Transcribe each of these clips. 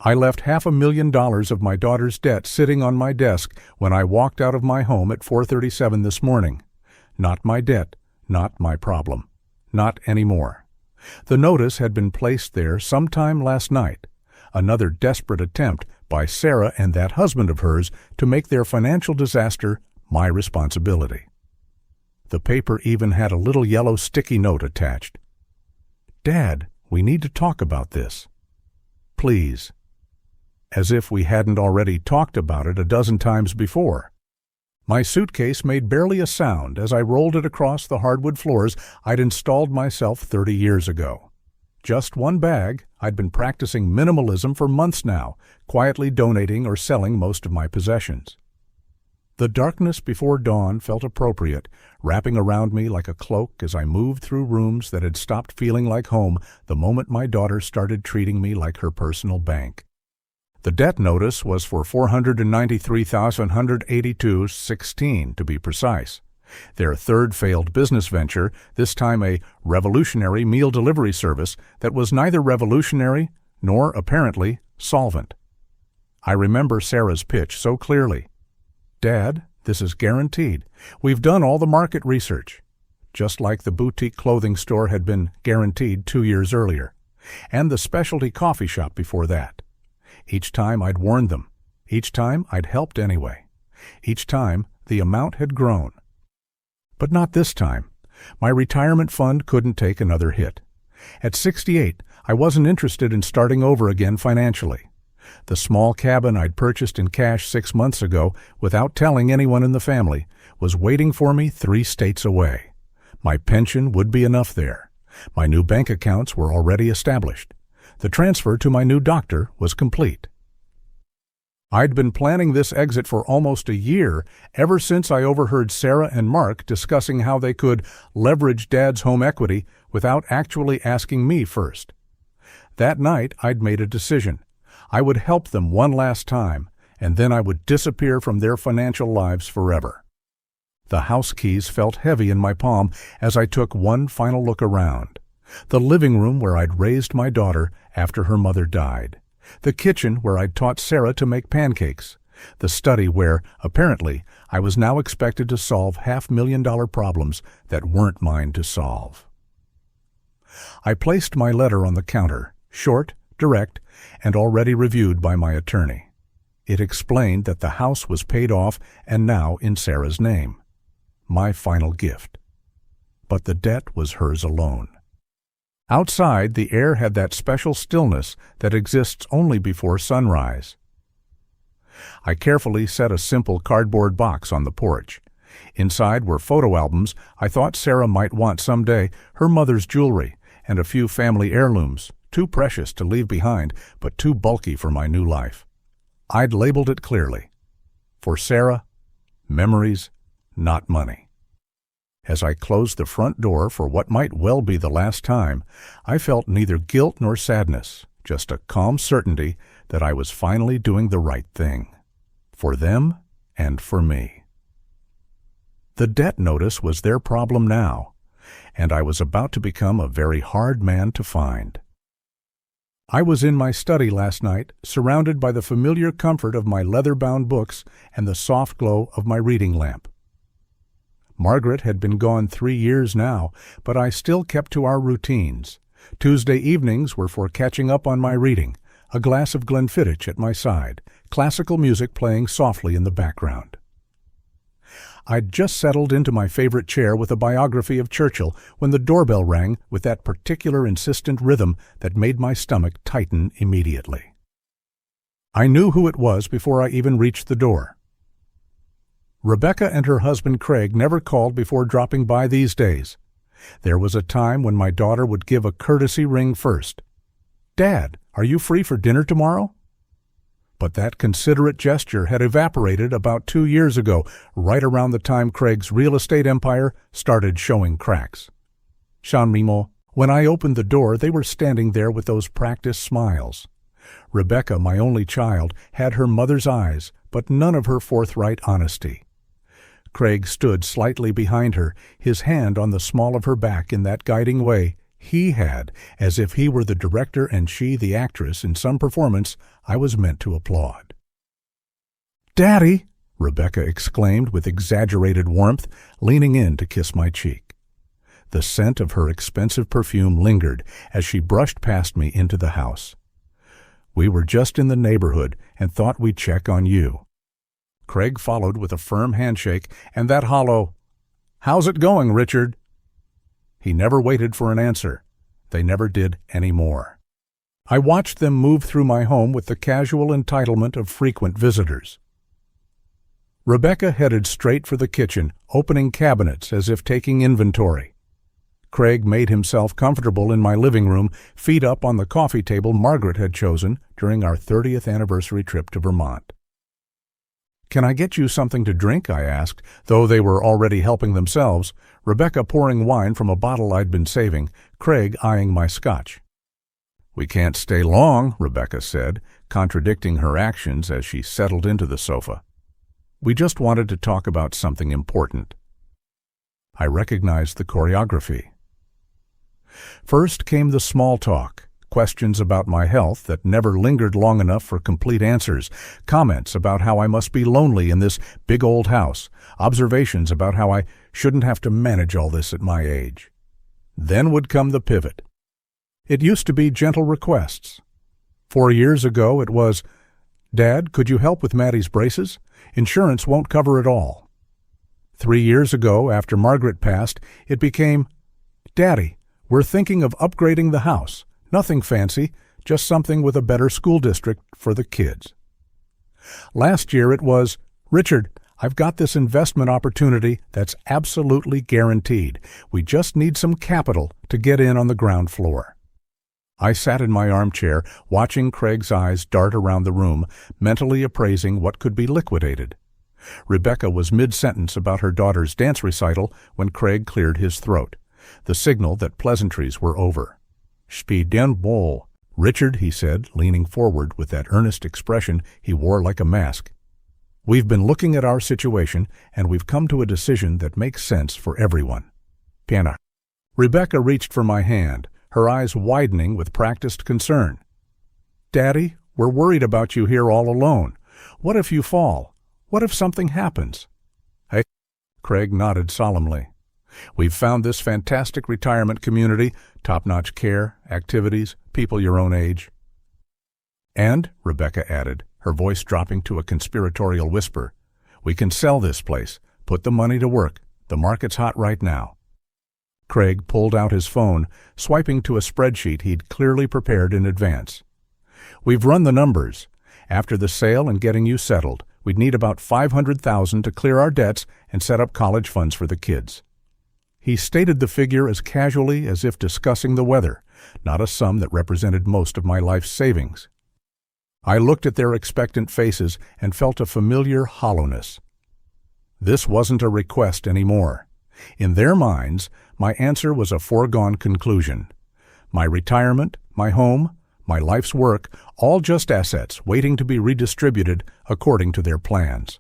I left $500,000 of my daughter's debt sitting on my desk when I walked out of my home at 4:37 this morning. Not my debt, not my problem. Not anymore. The notice had been placed there sometime last night. Another desperate attempt by Sarah and that husband of hers to make their financial disaster my responsibility. The paper even had a little yellow sticky note attached. "Dad, we need to talk about this. Please." As if we hadn't already talked about it a dozen times before. My suitcase made barely a sound as I rolled it across the hardwood floors I'd installed myself 30 years ago. Just one bag. I'd been practicing minimalism for months now, quietly donating or selling most of my possessions. The darkness before dawn felt appropriate, wrapping around me like a cloak as I moved through rooms that had stopped feeling like home the moment my daughter started treating me like her personal bank. The debt notice was for $493,182.16 to be precise. Their third failed business venture, this time a revolutionary meal delivery service that was neither revolutionary nor, apparently, solvent. I remember Sarah's pitch so clearly. "Dad, this is guaranteed. We've done all the market research." Just like the boutique clothing store had been guaranteed 2 years earlier, and the specialty coffee shop before that. Each time I'd warned them. Each time I'd helped anyway. Each time the amount had grown. But not this time. My retirement fund couldn't take another hit. At 68, I wasn't interested in starting over again financially. The small cabin I'd purchased in cash 6 months ago, without telling anyone in the family, was waiting for me 3 states away. My pension would be enough there. My new bank accounts were already established. The transfer to my new doctor was complete. I'd been planning this exit for almost a year, ever since I overheard Sarah and Mark discussing how they could leverage Dad's home equity without actually asking me first. That night, I'd made a decision. I would help them one last time, and then I would disappear from their financial lives forever. The house keys felt heavy in my palm as I took one final look around. The living room where I'd raised my daughter after her mother died. The kitchen where I'd taught Sarah to make pancakes. The study where, apparently, I was now expected to solve $500,000 problems that weren't mine to solve. I placed my letter on the counter, short, direct, and already reviewed by my attorney. It explained that the house was paid off and now in Sarah's name. My final gift. But the debt was hers alone. Outside, the air had that special stillness that exists only before sunrise. I carefully set a simple cardboard box on the porch. Inside were photo albums I thought Sarah might want someday, her mother's jewelry, and a few family heirlooms, too precious to leave behind, but too bulky for my new life. I'd labeled it clearly. For Sarah, memories, not money. As I closed the front door for what might well be the last time, I felt neither guilt nor sadness, just a calm certainty that I was finally doing the right thing. For them and for me. The debt notice was their problem now, and I was about to become a very hard man to find. I was in my study last night, surrounded by the familiar comfort of my leather-bound books and the soft glow of my reading lamp. Margaret had been gone 3 years now, but I still kept to our routines. Tuesday evenings were for catching up on my reading, a glass of Glenfiddich at my side, classical music playing softly in the background. I'd just settled into my favorite chair with a biography of Churchill when the doorbell rang with that particular insistent rhythm that made my stomach tighten immediately. I knew who it was before I even reached the door. Rebecca and her husband Craig never called before dropping by these days. There was a time when my daughter would give a courtesy ring first. "Dad, are you free for dinner tomorrow?" But that considerate gesture had evaporated about 2 years ago, right around the time Craig's real estate empire started showing cracks. Jean-Mimo, when I opened the door, they were standing there with those practiced smiles. Rebecca, my only child, had her mother's eyes, but none of her forthright honesty. Craig stood slightly behind her, his hand on the small of her back in that guiding way He had, as if he were the director and she the actress in some performance I was meant to applaud. "Daddy!" Rebecca exclaimed with exaggerated warmth, leaning in to kiss my cheek. The scent of her expensive perfume lingered as she brushed past me into the house. "We were just in the neighborhood and thought we'd check on you." Craig followed with a firm handshake and that hollow, "How's it going, Richard?" He never waited for an answer. They never did any more. I watched them move through my home with the casual entitlement of frequent visitors. Rebecca headed straight for the kitchen, opening cabinets as if taking inventory. Craig made himself comfortable in my living room, feet up on the coffee table Margaret had chosen during our 30th anniversary trip to Vermont. "Can I get you something to drink?" I asked, though they were already helping themselves, Rebecca pouring wine from a bottle I'd been saving, Craig eyeing my scotch. "We can't stay long," Rebecca said, contradicting her actions as she settled into the sofa. "We just wanted to talk about something important." I recognized the choreography. First came the small talk, questions about my health that never lingered long enough for complete answers, comments about how I must be lonely in this big old house, observations about how I shouldn't have to manage all this at my age. Then would come the pivot. It used to be gentle requests. 4 years ago it was, "Dad, could you help with Maddie's braces? Insurance won't cover it all." 3 years ago, after Margaret passed, it became, "Daddy, we're thinking of upgrading the house. Nothing fancy, just something with a better school district for the kids." Last year it was, "Richard, I've got this investment opportunity that's absolutely guaranteed. We just need some capital to get in on the ground floor." I sat in my armchair, watching Craig's eyes dart around the room, mentally appraising what could be liquidated. Rebecca was mid-sentence about her daughter's dance recital when Craig cleared his throat, the signal that pleasantries were over. "Speed den bol." "Richard," he said, leaning forward with that earnest expression he wore like a mask. "We've been looking at our situation, and we've come to a decision that makes sense for everyone." "Piana." Rebecca reached for my hand, her eyes widening with practiced concern. "Daddy, we're worried about you here all alone. What if you fall? What if something happens?" "Hey." Craig nodded solemnly. "We've found this fantastic retirement community, top-notch care, activities, people your own age." "And," Rebecca added, her voice dropping to a conspiratorial whisper, "we can sell this place, put the money to work. The market's hot right now." Craig pulled out his phone, swiping to a spreadsheet he'd clearly prepared in advance. "We've run the numbers. After the sale and getting you settled, we'd need about $500,000 to clear our debts and set up college funds for the kids." He stated the figure as casually as if discussing the weather, not a sum that represented most of my life's savings. I looked at their expectant faces and felt a familiar hollowness. This wasn't a request anymore. In their minds, my answer was a foregone conclusion. My retirement, my home, my life's work, all just assets waiting to be redistributed according to their plans.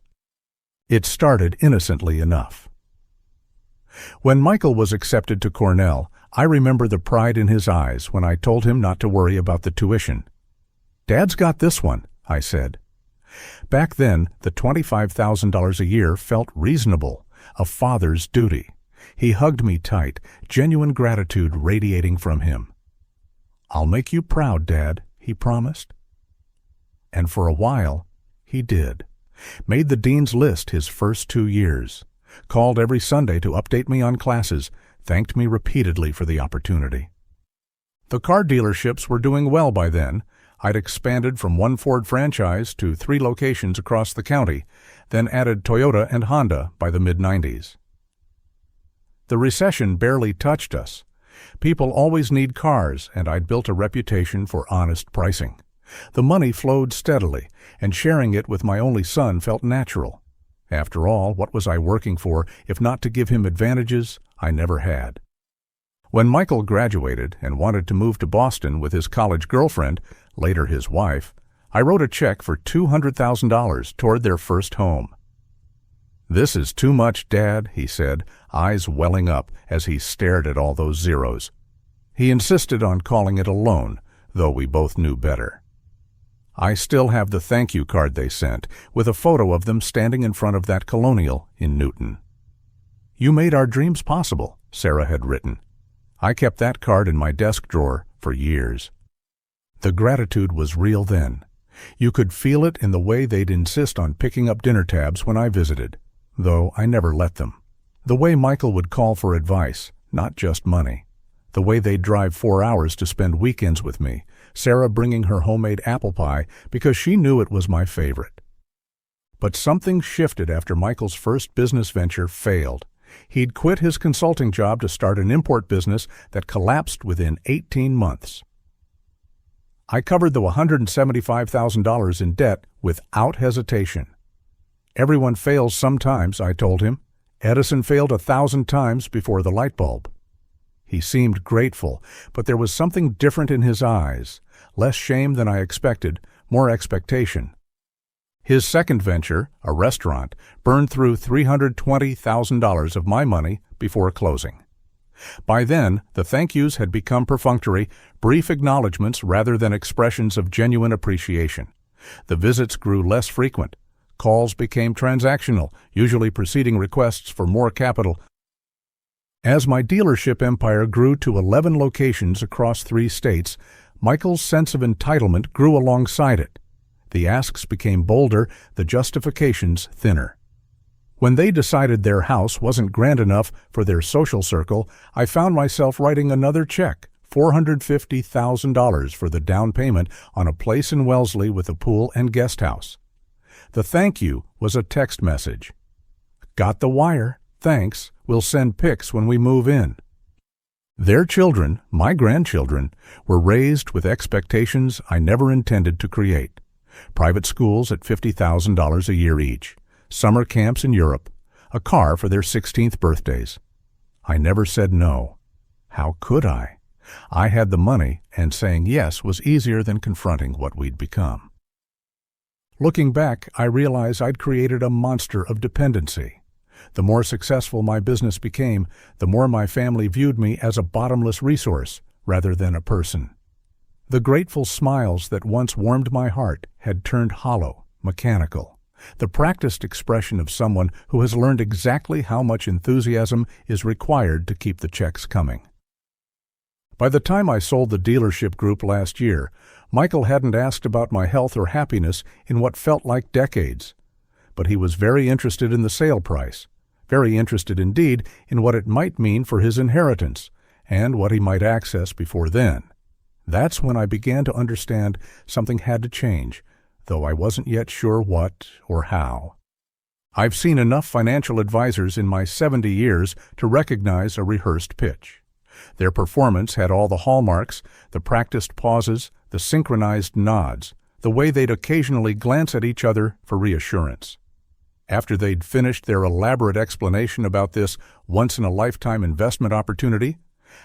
It started innocently enough. When Michael was accepted to Cornell, I remember the pride in his eyes when I told him not to worry about the tuition. "Dad's got this one," I said. Back then, the $25,000 a year felt reasonable, a father's duty. He hugged me tight, genuine gratitude radiating from him. "I'll make you proud, Dad," he promised. And for a while, he did. Made the dean's list his first 2 years. Called every Sunday to update me on classes, thanked me repeatedly for the opportunity. The car dealerships were doing well by then. I'd expanded from 1 Ford franchise to 3 locations across the county, then added Toyota and Honda by the mid-90s. The recession barely touched us. People always need cars, and I'd built a reputation for honest pricing. The money flowed steadily, and sharing it with my only son felt natural. After all, what was I working for if not to give him advantages I never had? When Michael graduated and wanted to move to Boston with his college girlfriend, later his wife, I wrote a check for $200,000 toward their first home. "This is too much, Dad," he said, eyes welling up as he stared at all those zeros. He insisted on calling it a loan, though we both knew better. I still have the thank you card they sent, with a photo of them standing in front of that Colonial in Newton. "You made our dreams possible," Sarah had written. I kept that card in my desk drawer for years. The gratitude was real then. You could feel it in the way they'd insist on picking up dinner tabs when I visited, though I never let them. The way Michael would call for advice, not just money. The way they'd drive 4 hours to spend weekends with me, Sarah bringing her homemade apple pie because she knew it was my favorite. But something shifted after Michael's first business venture failed. He'd quit his consulting job to start an import business that collapsed within 18 months. I covered the $175,000 in debt without hesitation. "Everyone fails sometimes," I told him. "Edison failed 1,000 times before the light bulb." He seemed grateful, but there was something different in his eyes. Less shame than I expected, more expectation. His second venture, a restaurant, burned through $320,000 of my money before closing. By then, the thank yous had become perfunctory, brief acknowledgments rather than expressions of genuine appreciation. The visits grew less frequent. Calls became transactional, usually preceding requests for more capital. As my dealership empire grew to 11 locations across 3 states, Michael's sense of entitlement grew alongside it. The asks became bolder, the justifications thinner. When they decided their house wasn't grand enough for their social circle, I found myself writing another check, $450,000 for the down payment on a place in Wellesley with a pool and guest house. The thank you was a text message. "Got the wire. Thanks. We'll send pics when we move in." Their children, my grandchildren, were raised with expectations I never intended to create. Private schools at $50,000 a year each, summer camps in Europe, a car for their 16th birthdays. I never said no. How could I? I had the money, and saying yes was easier than confronting what we'd become. Looking back, I realize I'd created a monster of dependency. The more successful my business became, the more my family viewed me as a bottomless resource rather than a person. The grateful smiles that once warmed my heart had turned hollow, mechanical, the practiced expression of someone who has learned exactly how much enthusiasm is required to keep the checks coming. By the time I sold the dealership group last year, Michael hadn't asked about my health or happiness in what felt like decades. But he was very interested in the sale price, very interested indeed in what it might mean for his inheritance, and what he might access before then. That's when I began to understand something had to change, though I wasn't yet sure what or how. I've seen enough financial advisors in my 70 years to recognize a rehearsed pitch. Their performance had all the hallmarks, the practiced pauses, the synchronized nods, the way they'd occasionally glance at each other for reassurance. After they'd finished their elaborate explanation about this once-in-a-lifetime investment opportunity,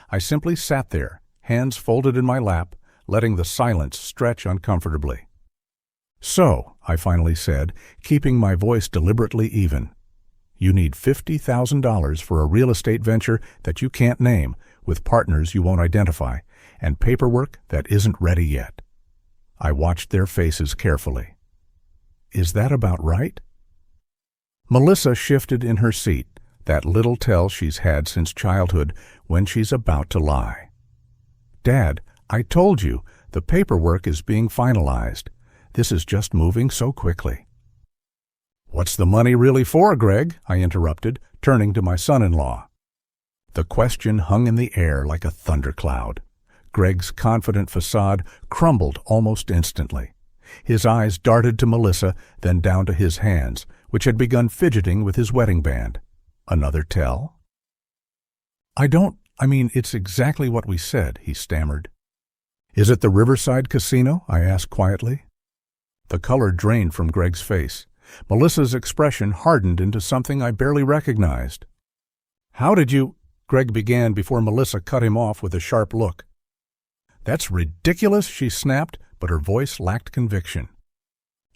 I simply sat there, hands folded in my lap, letting the silence stretch uncomfortably. "So," I finally said, keeping my voice deliberately even, "you need $50,000 for a real estate venture that you can't name, with partners you won't identify, and paperwork that isn't ready yet." I watched their faces carefully. "Is that about right?" Melissa shifted in her seat, that little tell she's had since childhood when she's about to lie. "Dad, I told you, the paperwork is being finalized. This is just moving so quickly." "What's the money really for, Greg?" I interrupted, turning to my son-in-law. The question hung in the air like a thundercloud. Greg's confident facade crumbled almost instantly. His eyes darted to Melissa, then down to his hands, which had begun fidgeting with his wedding band. "Another tell?" I mean, it's exactly what we said," he stammered. "Is it the Riverside Casino?" I asked quietly. The color drained from Greg's face. Melissa's expression hardened into something I barely recognized. "How did you—" Greg began before Melissa cut him off with a sharp look. "That's ridiculous," she snapped, but her voice lacked conviction.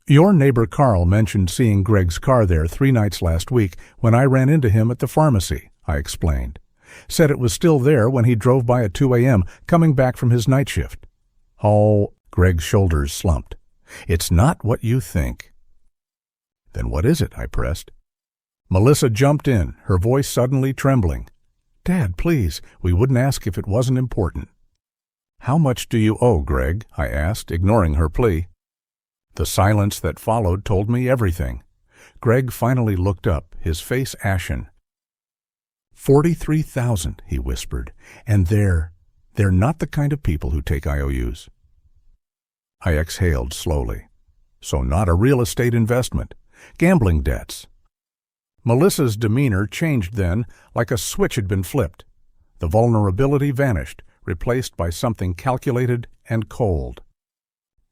"Your neighbor Carl mentioned seeing Greg's car there 3 nights last week when I ran into him at the pharmacy," I explained. Said it was still there when he drove by at 2 a.m., coming back from his night shift. Oh, Greg's shoulders slumped. It's not what you think. Then what is it? I pressed. Melissa jumped in, her voice suddenly trembling. Dad, please, we wouldn't ask if it wasn't important. How much do you owe, Greg? I asked, ignoring her plea. The silence that followed told me everything. Greg finally looked up, his face ashen. 43,000, he whispered, and they're not the kind of people who take IOUs. I exhaled slowly. So not a real estate investment. Gambling debts. Melissa's demeanor changed then, like a switch had been flipped. The vulnerability vanished, replaced by something calculated and cold.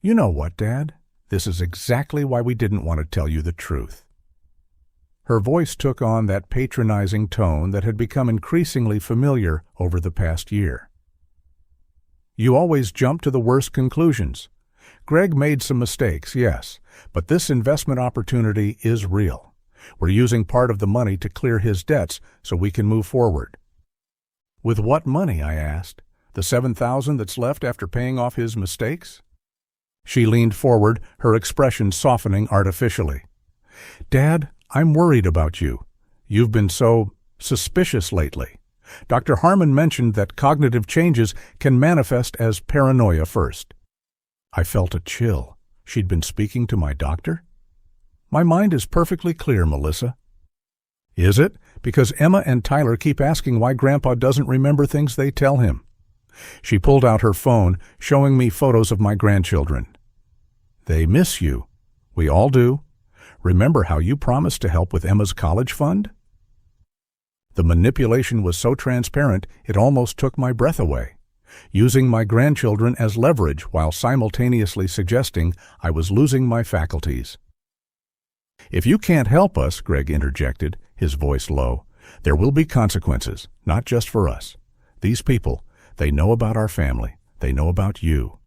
You know what, Dad? This is exactly why we didn't want to tell you the truth. Her voice took on that patronizing tone that had become increasingly familiar over the past year. You always jump to the worst conclusions. Greg made some mistakes, yes, but this investment opportunity is real. We're using part of the money to clear his debts so we can move forward. With what money? I asked. The $7,000 that's left after paying off his mistakes? She leaned forward, her expression softening artificially. Dad, I'm worried about you. You've been so suspicious lately. Dr. Harmon mentioned that cognitive changes can manifest as paranoia first. I felt a chill. She'd been speaking to my doctor? My mind is perfectly clear, Melissa. Is it? Because Emma and Tyler keep asking why Grandpa doesn't remember things they tell him. She pulled out her phone, showing me photos of my grandchildren. They miss you. We all do. Remember how you promised to help with Emma's college fund? The manipulation was so transparent it almost took my breath away, using my grandchildren as leverage while simultaneously suggesting I was losing my faculties. If you can't help us, Greg interjected, his voice low, there will be consequences, not just for us. These people, they know about our family. They know about you.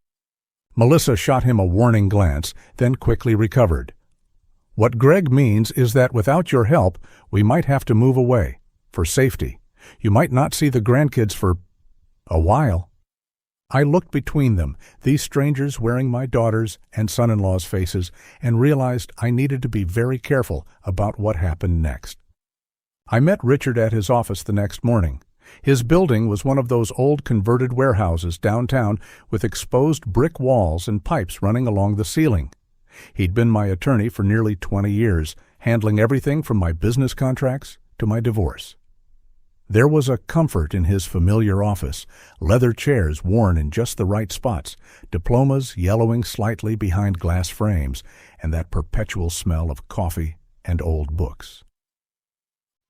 Melissa shot him a warning glance, then quickly recovered. What Greg means is that without your help, we might have to move away, for safety. You might not see the grandkids for a while. I looked between them, these strangers wearing my daughter's and son-in-law's faces, and realized I needed to be very careful about what happened next. I met Richard at his office the next morning. His building was one of those old converted warehouses downtown with exposed brick walls and pipes running along the ceiling. He'd been my attorney for nearly 20 years, handling everything from my business contracts to my divorce. There was a comfort in his familiar office, leather chairs worn in just the right spots, diplomas yellowing slightly behind glass frames, and that perpetual smell of coffee and old books.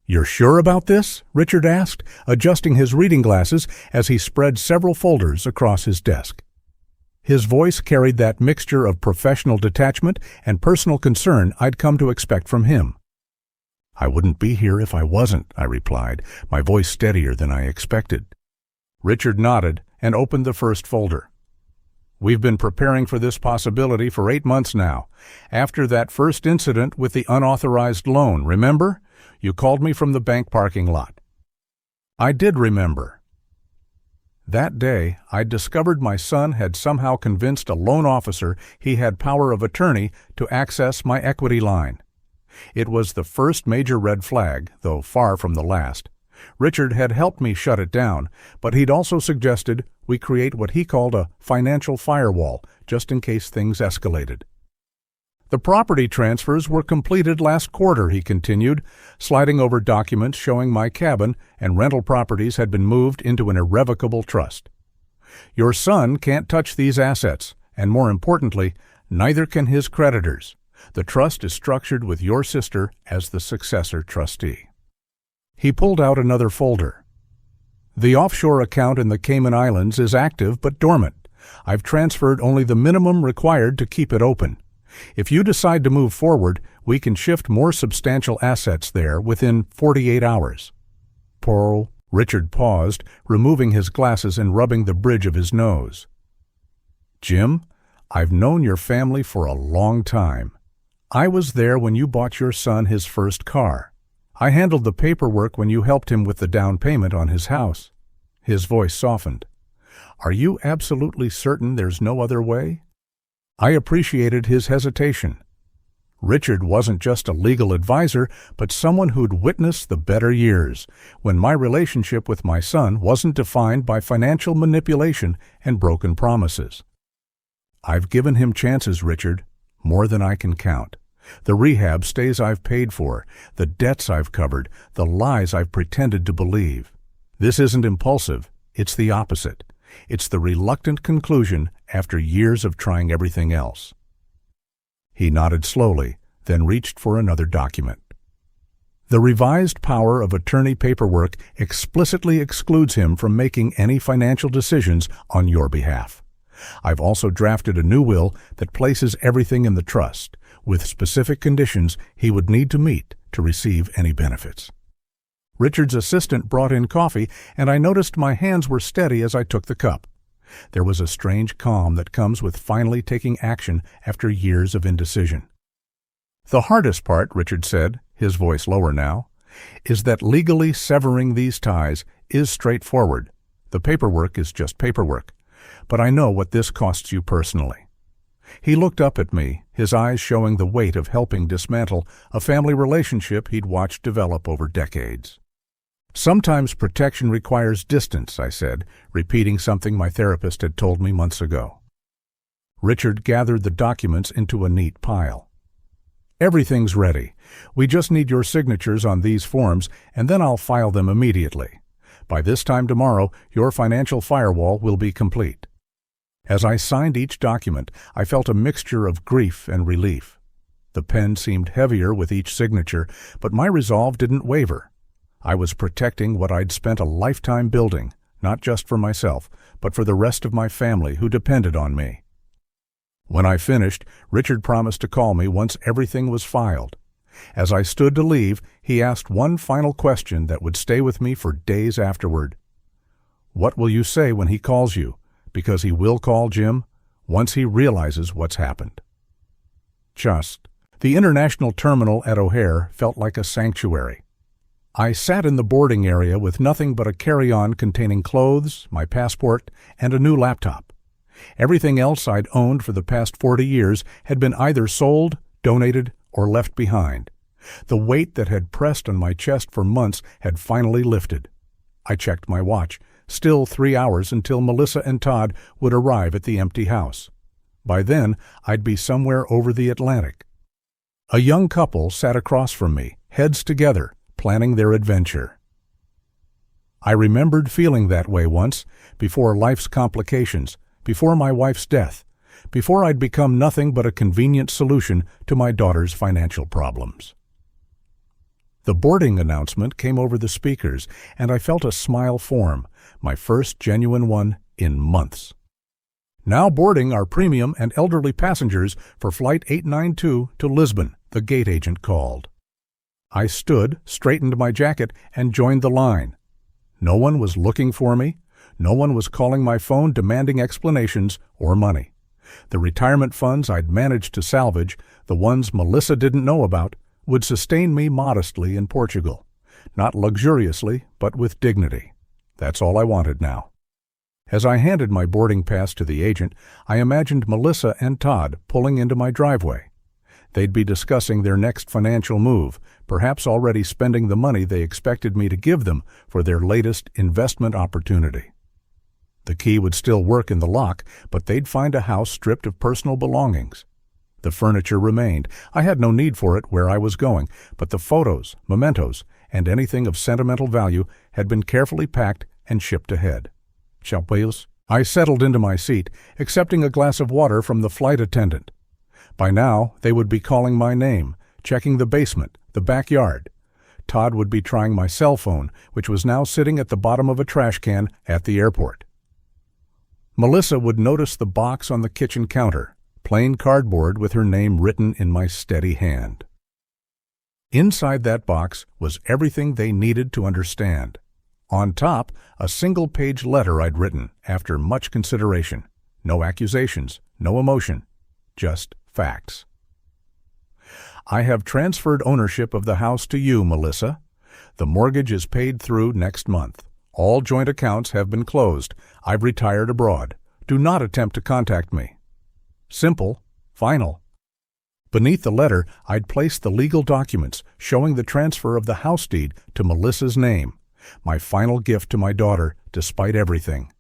"You're sure about this?" Richard asked, adjusting his reading glasses as he spread several folders across his desk. His voice carried that mixture of professional detachment and personal concern I'd come to expect from him. "I wouldn't be here if I wasn't," I replied, my voice steadier than I expected. Richard nodded and opened the first folder. "We've been preparing for this possibility for 8 months now. After that first incident with the unauthorized loan, remember? You called me from the bank parking lot." I did remember. That day, I discovered my son had somehow convinced a loan officer he had power of attorney to access my equity line. It was the first major red flag, though far from the last. Richard had helped me shut it down, but he'd also suggested we create what he called a financial firewall, just in case things escalated. "The property transfers were completed last quarter," he continued, sliding over documents showing my cabin and rental properties had been moved into an irrevocable trust. "Your son can't touch these assets, and more importantly, neither can his creditors. The trust is structured with your sister as the successor trustee." He pulled out another folder. "The offshore account in the Cayman Islands is active but dormant. I've transferred only the minimum required to keep it open. If you decide to move forward, we can shift more substantial assets there within 48 hours. Pearl." Richard paused, removing his glasses and rubbing the bridge of his nose. "Jim, I've known your family for a long time. I was there when you bought your son his first car. I handled the paperwork when you helped him with the down payment on his house. His voice softened. Are you absolutely certain there's no other way? I appreciated his hesitation. Richard wasn't just a legal advisor, but someone who'd witnessed the better years, when my relationship with my son wasn't defined by financial manipulation and broken promises. I've given him chances, Richard, more than I can count. The rehab stays I've paid for, the debts I've covered, the lies I've pretended to believe. This isn't impulsive, it's the opposite. It's the reluctant conclusion after years of trying everything else. He nodded slowly, then reached for another document. The revised power of attorney paperwork explicitly excludes him from making any financial decisions on your behalf. I've also drafted a new will that places everything in the trust, with specific conditions he would need to meet to receive any benefits. Richard's assistant brought in coffee, and I noticed my hands were steady as I took the cup. There was a strange calm that comes with finally taking action after years of indecision. The hardest part, Richard said, his voice lower now, is that legally severing these ties is straightforward. The paperwork is just paperwork. But I know what this costs you personally. He looked up at me, his eyes showing the weight of helping dismantle a family relationship he'd watched develop over decades. Sometimes protection requires distance, I said, repeating something my therapist had told me months ago. Richard gathered the documents into a neat pile. Everything's ready. We just need your signatures on these forms, and then I'll file them immediately. By this time tomorrow, your financial firewall will be complete. As I signed each document, I felt a mixture of grief and relief. The pen seemed heavier with each signature, but my resolve didn't waver. I was protecting what I'd spent a lifetime building, not just for myself, but for the rest of my family who depended on me. When I finished, Richard promised to call me once everything was filed. As I stood to leave, he asked one final question that would stay with me for days afterward. What will you say when he calls you? Because he will call Jim, once he realizes what's happened. The international terminal at O'Hare felt like a sanctuary. I sat in the boarding area with nothing but a carry-on containing clothes, my passport, and a new laptop. Everything else I'd owned for the past 40 years had been either sold, donated, or left behind. The weight that had pressed on my chest for months had finally lifted. I checked my watch. Still 3 hours until Melissa and Todd would arrive at the empty house. By then, I'd be somewhere over the Atlantic. A young couple sat across from me, heads together, planning their adventure. I remembered feeling that way once, before life's complications, before my wife's death, before I'd become nothing but a convenient solution to my daughter's financial problems. The boarding announcement came over the speakers, and I felt a smile form, my first genuine one in months. Now boarding our premium and elderly passengers for Flight 892 to Lisbon, the gate agent called. I stood, straightened my jacket, and joined the line. No one was looking for me. No one was calling my phone demanding explanations or money. The retirement funds I'd managed to salvage, the ones Melissa didn't know about, would sustain me modestly in Portugal. Not luxuriously, but with dignity. That's all I wanted now. As I handed my boarding pass to the agent, I imagined Melissa and Todd pulling into my driveway. They'd be discussing their next financial move, perhaps already spending the money they expected me to give them for their latest investment opportunity. The key would still work in the lock, but they'd find a house stripped of personal belongings. The furniture remained. I had no need for it where I was going, but the photos, mementos, and anything of sentimental value had been carefully packed and shipped ahead. Checkbooks. I settled into my seat, accepting a glass of water from the flight attendant. By now, they would be calling my name, checking the basement, the backyard. Todd would be trying my cell phone, which was now sitting at the bottom of a trash can at the airport. Melissa would notice the box on the kitchen counter, plain cardboard with her name written in my steady hand. Inside that box was everything they needed to understand. On top, a single-page letter I'd written after much consideration. No accusations, no emotion, just facts. I have transferred ownership of the house to you, Melissa. The mortgage is paid through next month. All joint accounts have been closed. I've retired abroad. Do not attempt to contact me. Simple. Final. Beneath the letter, I'd placed the legal documents showing the transfer of the house deed to Melissa's name, my final gift to my daughter, despite everything.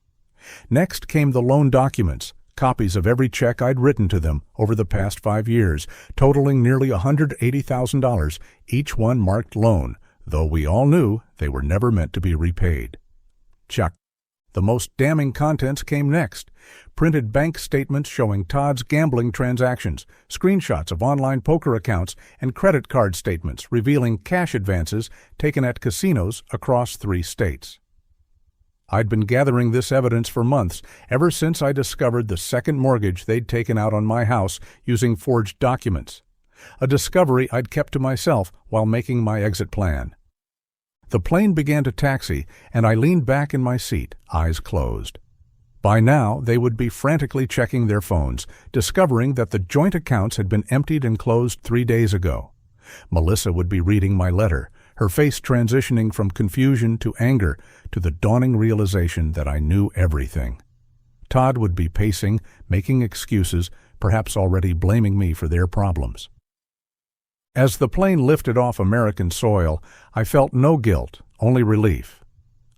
Next came the loan documents, copies of every check I'd written to them over the past 5 years, totaling nearly $180,000, each one marked loan, though we all knew they were never meant to be repaid. Chuck. The most damning contents came next. Printed bank statements showing Todd's gambling transactions, screenshots of online poker accounts, and credit card statements revealing cash advances taken at casinos across 3 states. I'd been gathering this evidence for months, ever since I discovered the second mortgage they'd taken out on my house using forged documents. A discovery I'd kept to myself while making my exit plan. The plane began to taxi, and I leaned back in my seat, eyes closed. By now, they would be frantically checking their phones, discovering that the joint accounts had been emptied and closed 3 days ago. Melissa would be reading my letter, her face transitioning from confusion to anger to the dawning realization that I knew everything. Todd would be pacing, making excuses, perhaps already blaming me for their problems. As the plane lifted off American soil, I felt no guilt, only relief.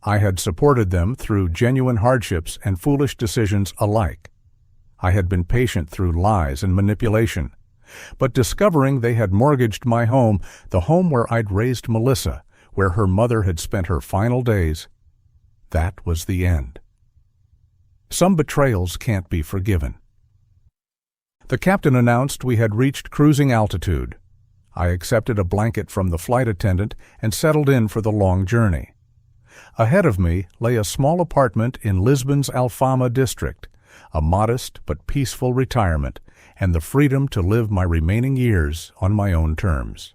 I had supported them through genuine hardships and foolish decisions alike. I had been patient through lies and manipulation. But discovering they had mortgaged my home, the home where I'd raised Melissa, where her mother had spent her final days, that was the end. Some betrayals can't be forgiven. The captain announced we had reached cruising altitude. I accepted a blanket from the flight attendant and settled in for the long journey. Ahead of me lay a small apartment in Lisbon's Alfama district, a modest but peaceful retirement, and the freedom to live my remaining years on my own terms.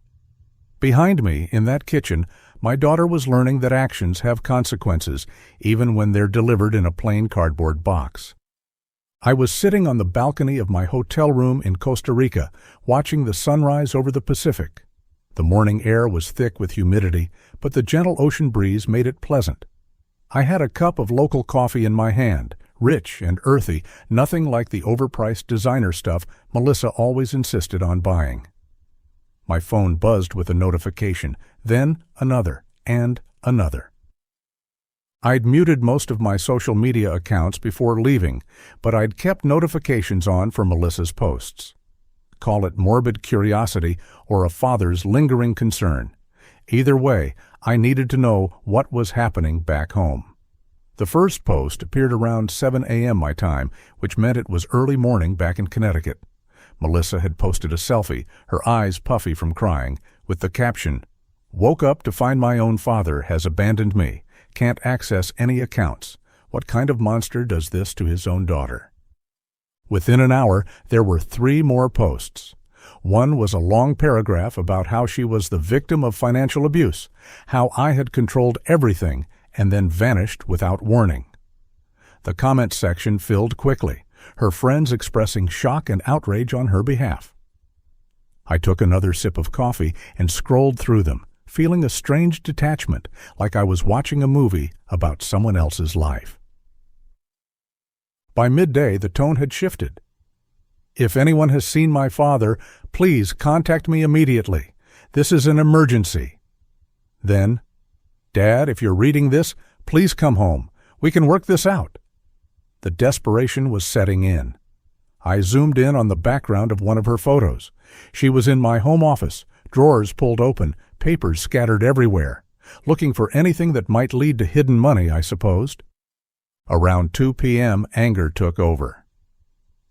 Behind me, in that kitchen, my daughter was learning that actions have consequences, even when they're delivered in a plain cardboard box. I was sitting on the balcony of my hotel room in Costa Rica, watching the sunrise over the Pacific. The morning air was thick with humidity, but the gentle ocean breeze made it pleasant. I had a cup of local coffee in my hand, rich and earthy, nothing like the overpriced designer stuff Melissa always insisted on buying. My phone buzzed with a notification, then another, and another. I'd muted most of my social media accounts before leaving, but I'd kept notifications on for Melissa's posts. Call it morbid curiosity or a father's lingering concern. Either way, I needed to know what was happening back home. The first post appeared around 7 a.m. my time, which meant it was early morning back in Connecticut. Melissa had posted a selfie, her eyes puffy from crying, with the caption, "Woke up to find my own father has abandoned me. Can't access any accounts. What kind of monster does this to his own daughter?" Within an hour, there were 3 more posts. One was a long paragraph about how she was the victim of financial abuse, how I had controlled everything and then vanished without warning. The comment section filled quickly, her friends expressing shock and outrage on her behalf. I took another sip of coffee and scrolled through them, feeling a strange detachment, like I was watching a movie about someone else's life. By midday, the tone had shifted. "If anyone has seen my father, please contact me immediately. This is an emergency." Then, "Dad, if you're reading this, please come home. We can work this out." The desperation was setting in. I zoomed in on the background of one of her photos. She was in my home office, drawers pulled open, papers scattered everywhere, looking for anything that might lead to hidden money, I supposed. Around 2 p.m., anger took over.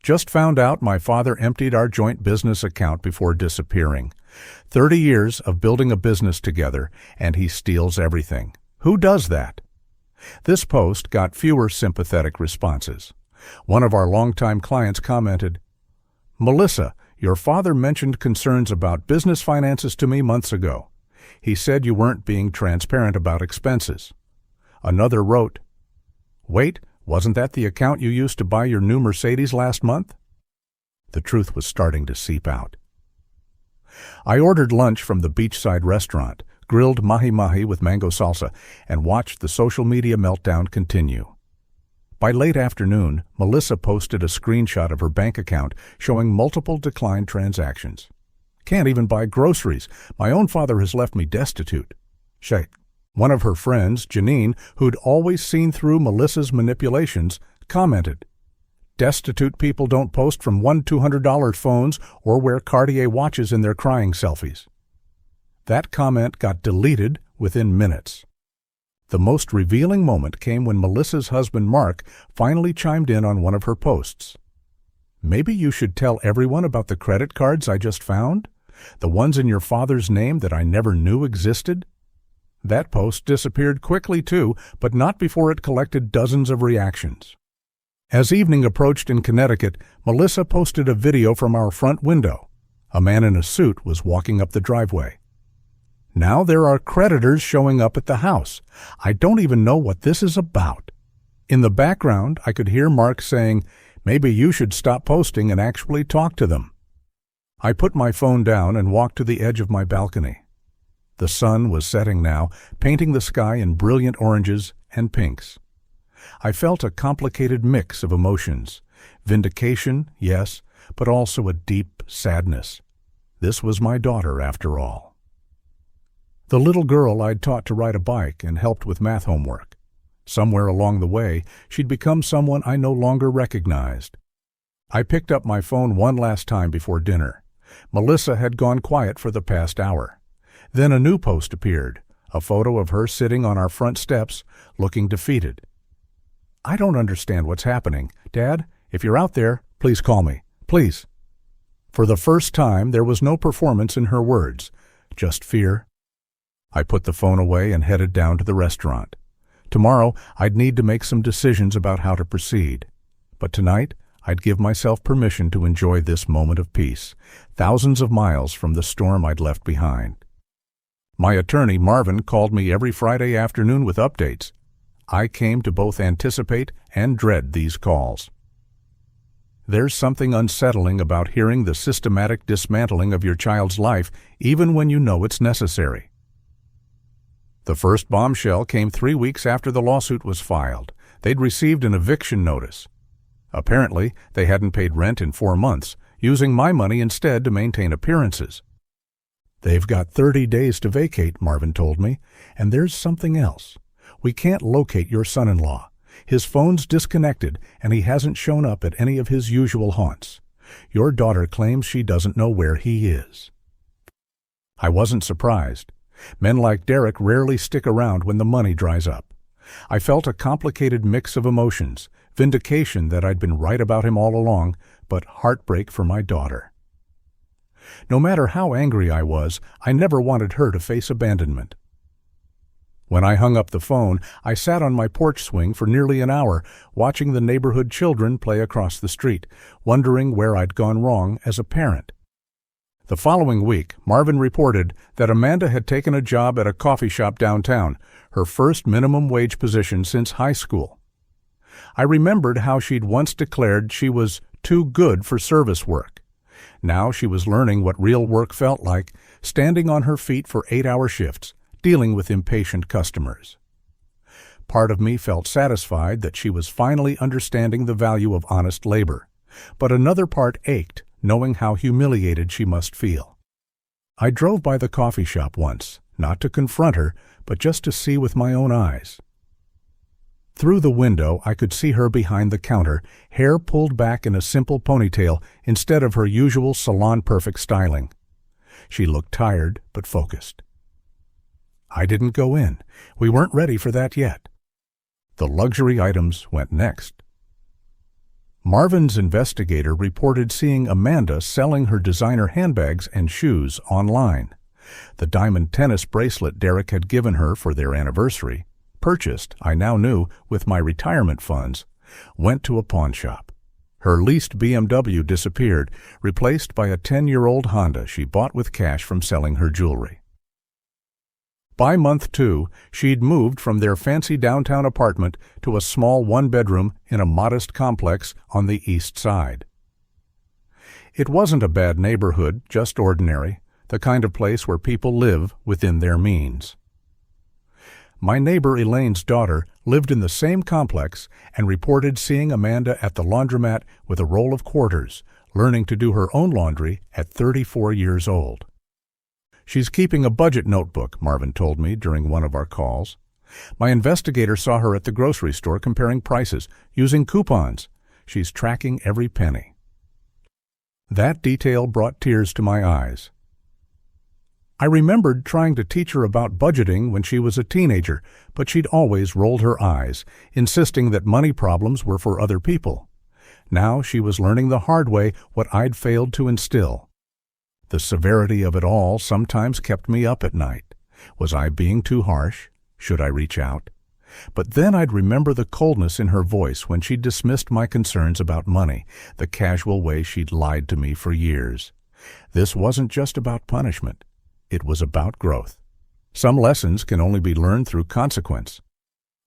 "Just found out my father emptied our joint business account before disappearing. 30 years of building a business together, and he steals everything. Who does that?" This post got fewer sympathetic responses. One of our longtime clients commented, "Melissa, your father mentioned concerns about business finances to me months ago. He said you weren't being transparent about expenses." Another wrote, "Wait, wasn't that the account you used to buy your new Mercedes last month?" The truth was starting to seep out. I ordered lunch from the beachside restaurant, grilled mahi-mahi with mango salsa, and watched the social media meltdown continue. By late afternoon, Melissa posted a screenshot of her bank account showing multiple declined transactions. Can't even buy groceries. My own father has left me destitute. Shake. One of her friends, Janine, who'd always seen through Melissa's manipulations, commented, "Destitute people don't post from $100-200 phones or wear Cartier watches in their crying selfies." That comment got deleted within minutes. The most revealing moment came when Melissa's husband, Mark, finally chimed in on one of her posts. "Maybe you should tell everyone about the credit cards I just found? The ones in your father's name that I never knew existed?" That post disappeared quickly too, but not before it collected dozens of reactions. As evening approached in Connecticut, Melissa posted a video from our front window. A man in a suit was walking up the driveway. "Now there are creditors showing up at the house. I don't even know what this is about." In the background, I could hear Mark saying, "Maybe you should stop posting and actually talk to them." I put my phone down and walked to the edge of my balcony. The sun was setting now, painting the sky in brilliant oranges and pinks. I felt a complicated mix of emotions. Vindication, yes, but also a deep sadness. This was my daughter, after all. The little girl I'd taught to ride a bike and helped with math homework. Somewhere along the way, she'd become someone I no longer recognized. I picked up my phone one last time before dinner. Melissa had gone quiet for the past hour. Then a new post appeared, a photo of her sitting on our front steps, looking defeated. "I don't understand what's happening. Dad, if you're out there, please call me. Please." For the first time, there was no performance in her words, just fear. I put the phone away and headed down to the restaurant. Tomorrow, I'd need to make some decisions about how to proceed. But tonight, I'd give myself permission to enjoy this moment of peace, thousands of miles from the storm I'd left behind. My attorney, Marvin, called me every Friday afternoon with updates. I came to both anticipate and dread these calls. There's something unsettling about hearing the systematic dismantling of your child's life, even when you know it's necessary. The first bombshell came 3 weeks after the lawsuit was filed. They'd received an eviction notice. Apparently, they hadn't paid rent in 4 months, using my money instead to maintain appearances. "They've got 30 days to vacate," Marvin told me, "and there's something else. We can't locate your son-in-law. His phone's disconnected, and he hasn't shown up at any of his usual haunts. Your daughter claims she doesn't know where he is." I wasn't surprised. Men like Derek rarely stick around when the money dries up. I felt a complicated mix of emotions, vindication that I'd been right about him all along, but heartbreak for my daughter. No matter how angry I was, I never wanted her to face abandonment. When I hung up the phone, I sat on my porch swing for nearly an hour, watching the neighborhood children play across the street, wondering where I'd gone wrong as a parent. The following week, Marvin reported that Amanda had taken a job at a coffee shop downtown, her first minimum wage position since high school. I remembered how she'd once declared she was too good for service work. Now she was learning what real work felt like, standing on her feet for 8-hour shifts, dealing with impatient customers. Part of me felt satisfied that she was finally understanding the value of honest labor, but another part ached, knowing how humiliated she must feel. I drove by the coffee shop once, not to confront her, but just to see with my own eyes. Through the window, I could see her behind the counter, hair pulled back in a simple ponytail instead of her usual salon-perfect styling. She looked tired but focused. I didn't go in. We weren't ready for that yet. The luxury items went next. Marvin's investigator reported seeing Amanda selling her designer handbags and shoes online. The diamond tennis bracelet Derek had given her for their anniversary, purchased, I now knew, with my retirement funds, went to a pawn shop. Her leased BMW disappeared, replaced by a 10-year-old Honda she bought with cash from selling her jewelry. By month 2, she'd moved from their fancy downtown apartment to a small one-bedroom in a modest complex on the east side. It wasn't a bad neighborhood, just ordinary. the kind of place where people live within their means. My neighbor Elaine's daughter lived in the same complex and reported seeing Amanda at the laundromat with a roll of quarters, learning to do her own laundry at 34 years old. She's keeping a budget notebook, Marvin told me during one of our calls. My investigator saw her at the grocery store comparing prices, using coupons. She's tracking every penny. That detail brought tears to my eyes. I remembered trying to teach her about budgeting when she was a teenager, but she'd always rolled her eyes, insisting that money problems were for other people. Now she was learning the hard way what I'd failed to instill. The severity of it all sometimes kept me up at night. Was I being too harsh? Should I reach out? But then I'd remember the coldness in her voice when she dismissed my concerns about money, the casual way she'd lied to me for years. This wasn't just about punishment. It was about growth. Some lessons can only be learned through consequence.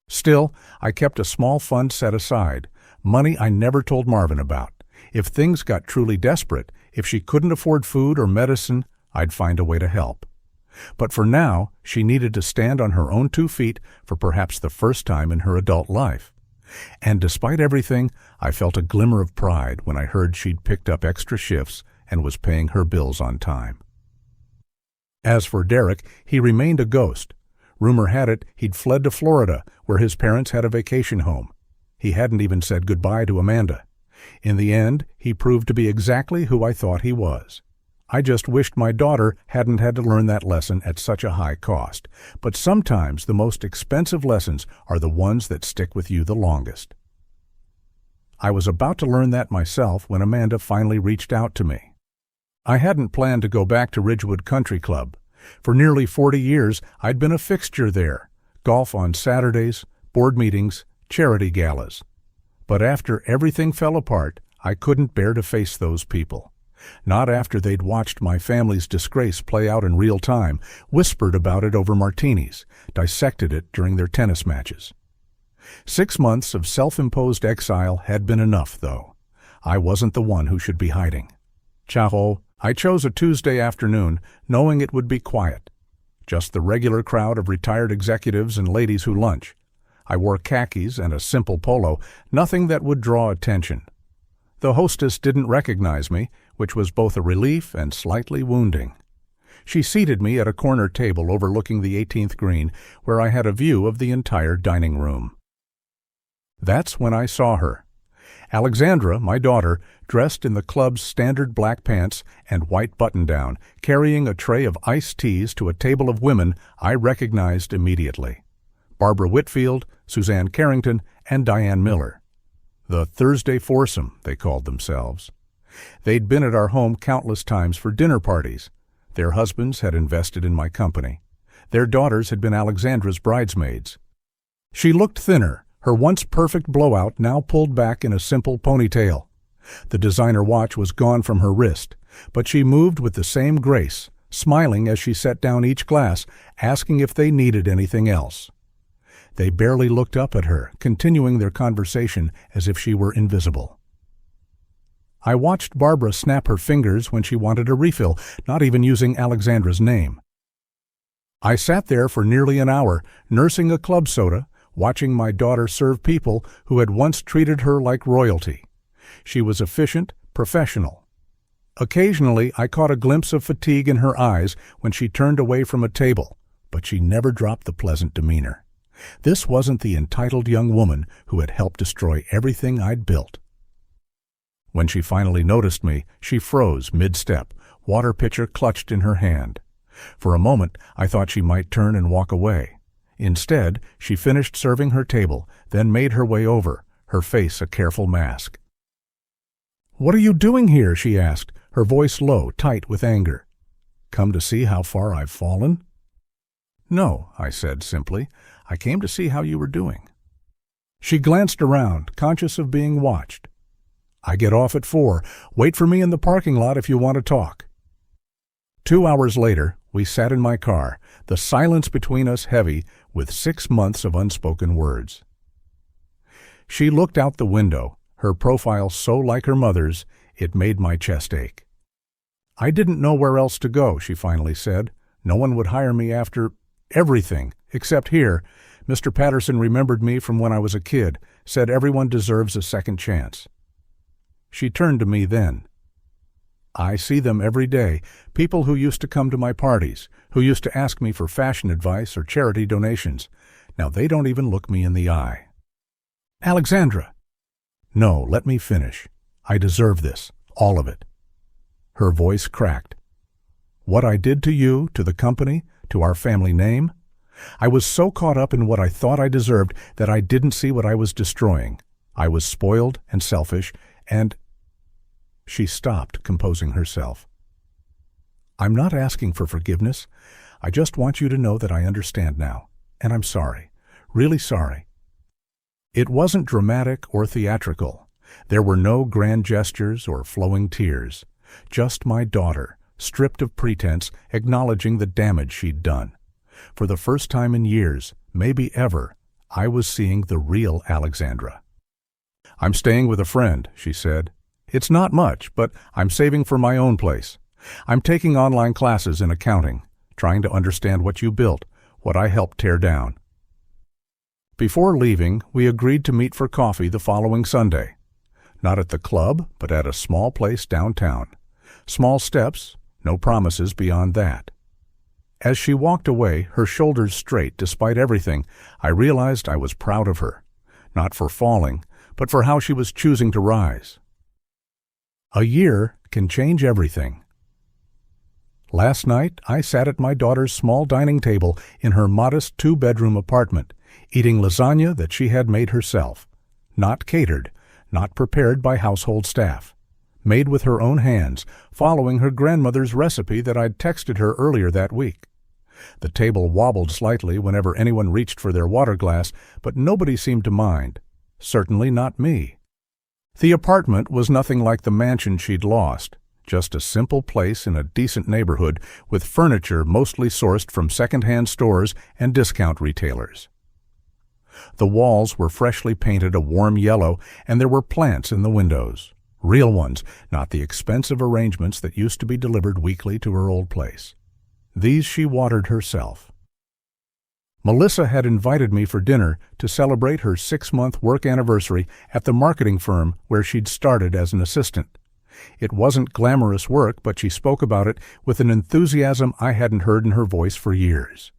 Still, I kept a small fund set aside, money I never told Marvin about. If things got truly desperate, if she couldn't afford food or medicine, I'd find a way to help. But for now, she needed to stand on her own 2 feet for perhaps the first time in her adult life. And despite everything, I felt a glimmer of pride when I heard she'd picked up extra shifts and was paying her bills on time. As for Derek, he remained a ghost. Rumor had it he'd fled to Florida, where his parents had a vacation home. He hadn't even said goodbye to Amanda. In the end, he proved to be exactly who I thought he was. I just wished my daughter hadn't had to learn that lesson at such a high cost. But sometimes the most expensive lessons are the ones that stick with you the longest. I was about to learn that myself when Amanda finally reached out to me. I hadn't planned to go back to Ridgewood Country Club. For nearly 40 years, I'd been a fixture there. Golf on Saturdays, board meetings, charity galas. But after everything fell apart, I couldn't bear to face those people. Not after they'd watched my family's disgrace play out in real time, whispered about it over martinis, dissected it during their tennis matches. 6 months of self-imposed exile had been enough, though. I wasn't the one who should be hiding. Ciao. I chose a Tuesday afternoon, knowing it would be quiet. Just the regular crowd of retired executives and ladies who lunch. I wore khakis and a simple polo, nothing that would draw attention. The hostess didn't recognize me, which was both a relief and slightly wounding. She seated me at a corner table overlooking the 18th green, where I had a view of the entire dining room. That's when I saw her. Alexandra, my daughter, dressed in the club's standard black pants and white button-down, carrying a tray of iced teas to a table of women I recognized immediately. Barbara Whitfield, Suzanne Carrington, and Diane Miller. The Thursday foursome, they called themselves. They'd been at our home countless times for dinner parties. Their husbands had invested in my company. Their daughters had been Alexandra's bridesmaids. She looked thinner, her once perfect blowout now pulled back in a simple ponytail. The designer watch was gone from her wrist, but she moved with the same grace, smiling as she set down each glass, asking if they needed anything else. They barely looked up at her, continuing their conversation as if she were invisible. I watched Barbara snap her fingers when she wanted a refill, not even using Alexandra's name. I sat there for nearly an hour, nursing a club soda, watching my daughter serve people who had once treated her like royalty. She was efficient, professional. Occasionally, I caught a glimpse of fatigue in her eyes when she turned away from a table, but she never dropped the pleasant demeanor. This wasn't the entitled young woman who had helped destroy everything I'd built. When she finally noticed me, she froze mid-step, water pitcher clutched in her hand. For a moment, I thought she might turn and walk away. Instead, she finished serving her table, then made her way over, her face a careful mask. "What are you doing here?" she asked, her voice low, tight with anger. "Come to see how far I've fallen?" "No," I said simply. "I came to see how you were doing." She glanced around, conscious of being watched. "I get off at 4. Wait for me in the parking lot if you want to talk." 2 hours later, we sat in my car, the silence between us heavy with 6 months of unspoken words. She looked out the window, her profile so like her mother's, it made my chest ache. I didn't know where else to go, she finally said. No one would hire me after everything, except here. Mr. Patterson remembered me from when I was a kid, said everyone deserves a second chance. She turned to me then. I see them every day, people who used to come to my parties, who used to ask me for fashion advice or charity donations. Now they don't even look me in the eye. Alexandra! No, let me finish. I deserve this, all of it. Her voice cracked. What I did to you, to the company, to our family name? I was so caught up in what I thought I deserved that I didn't see what I was destroying. I was spoiled and selfish, and... She stopped, composing herself. I'm not asking for forgiveness. I just want you to know that I understand now, and I'm sorry, really sorry. It wasn't dramatic or theatrical. There were no grand gestures or flowing tears. Just my daughter, stripped of pretense, acknowledging the damage she'd done. For the first time in years, maybe ever, I was seeing the real Alexandra. I'm staying with a friend, she said. It's not much, but I'm saving for my own place. I'm taking online classes in accounting, trying to understand what you built, what I helped tear down. Before leaving, we agreed to meet for coffee the following Sunday. Not at the club, but at a small place downtown. Small steps, no promises beyond that. As she walked away, her shoulders straight despite everything, I realized I was proud of her, not for falling, but for how she was choosing to rise. A year can change everything. Last night, I sat at my daughter's small dining table in her modest two-bedroom apartment, eating lasagna that she had made herself, not catered, not prepared by household staff, made with her own hands, following her grandmother's recipe that I'd texted her earlier that week. The table wobbled slightly whenever anyone reached for their water glass, but nobody seemed to mind, certainly not me. The apartment was nothing like the mansion she'd lost, just a simple place in a decent neighborhood with furniture mostly sourced from second-hand stores and discount retailers. The walls were freshly painted a warm yellow, and there were plants in the windows. Real ones, not the expensive arrangements that used to be delivered weekly to her old place. These she watered herself. Melissa had invited me for dinner to celebrate her 6-month work anniversary at the marketing firm where she'd started as an assistant. It wasn't glamorous work, but she spoke about it with an enthusiasm I hadn't heard in her voice for years.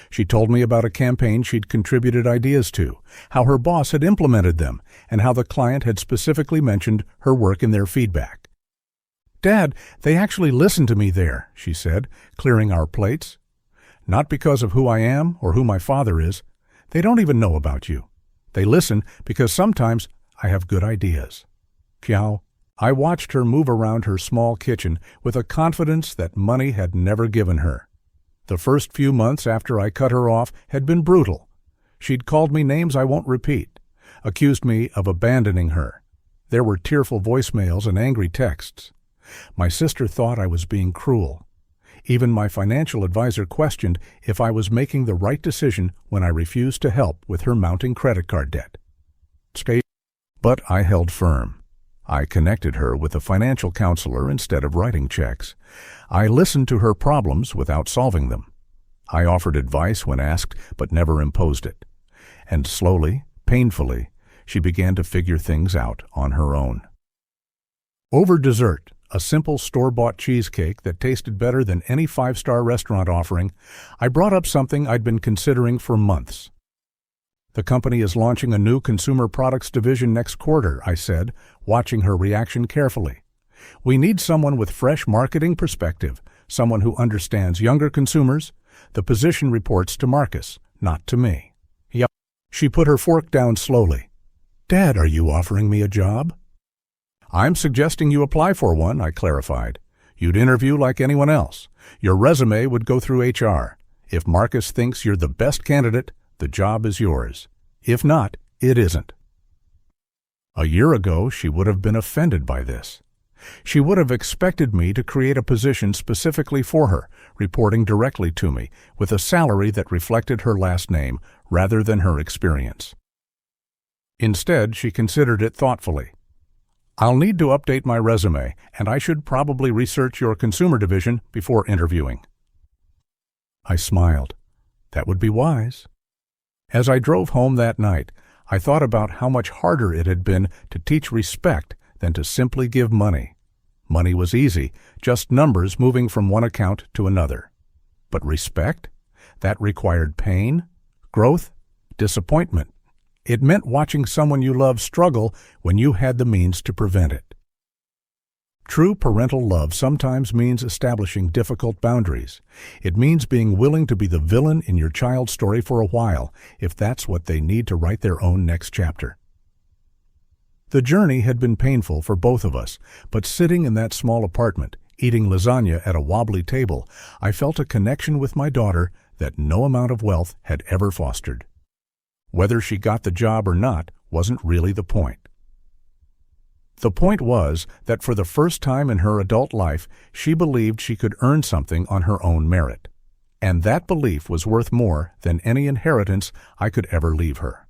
She told me about a campaign she'd contributed ideas to, how her boss had implemented them, and how the client had specifically mentioned her work in their feedback. "Dad, they actually listened to me there," she said, clearing our plates. "Not because of who I am or who my father is. They don't even know about you. They listen because sometimes I have good ideas." Kiao, I watched her move around her small kitchen with a confidence that money had never given her. The first few months after I cut her off had been brutal. She'd called me names I won't repeat, accused me of abandoning her. There were tearful voicemails and angry texts. My sister thought I was being cruel. Even my financial advisor questioned if I was making the right decision when I refused to help with her mounting credit card debt. But I held firm. I connected her with a financial counselor instead of writing checks. I listened to her problems without solving them. I offered advice when asked, but never imposed it. And slowly, painfully, she began to figure things out on her own. Over dessert, a simple store-bought cheesecake that tasted better than any 5-star restaurant offering, I brought up something I'd been considering for months. "The company is launching a new consumer products division next quarter," I said, watching her reaction carefully. "We need someone with fresh marketing perspective, someone who understands younger consumers. The position reports to Marcus, not to me." "Yep." She put her fork down slowly. "Dad, are you offering me a job?" "I'm suggesting you apply for one," I clarified. "You'd interview like anyone else. Your resume would go through HR. If Marcus thinks you're the best candidate, the job is yours. If not, it isn't." A year ago, she would have been offended by this. She would have expected me to create a position specifically for her, reporting directly to me, with a salary that reflected her last name rather than her experience. Instead, she considered it thoughtfully. I'll need to update my resume, and I should probably research your consumer division before interviewing." I smiled. That would be wise. As I drove home that night, I thought about how much harder it had been to teach respect than to simply give money. Money was easy, just numbers moving from one account to another. But respect? That required pain, growth, disappointment. It meant watching someone you love struggle when you had the means to prevent it. True parental love sometimes means establishing difficult boundaries. It means being willing to be the villain in your child's story for a while, if that's what they need to write their own next chapter. The journey had been painful for both of us, but sitting in that small apartment, eating lasagna at a wobbly table, I felt a connection with my daughter that no amount of wealth had ever fostered. Whether she got the job or not wasn't really the point. The point was that for the first time in her adult life, she believed she could earn something on her own merit. And that belief was worth more than any inheritance I could ever leave her.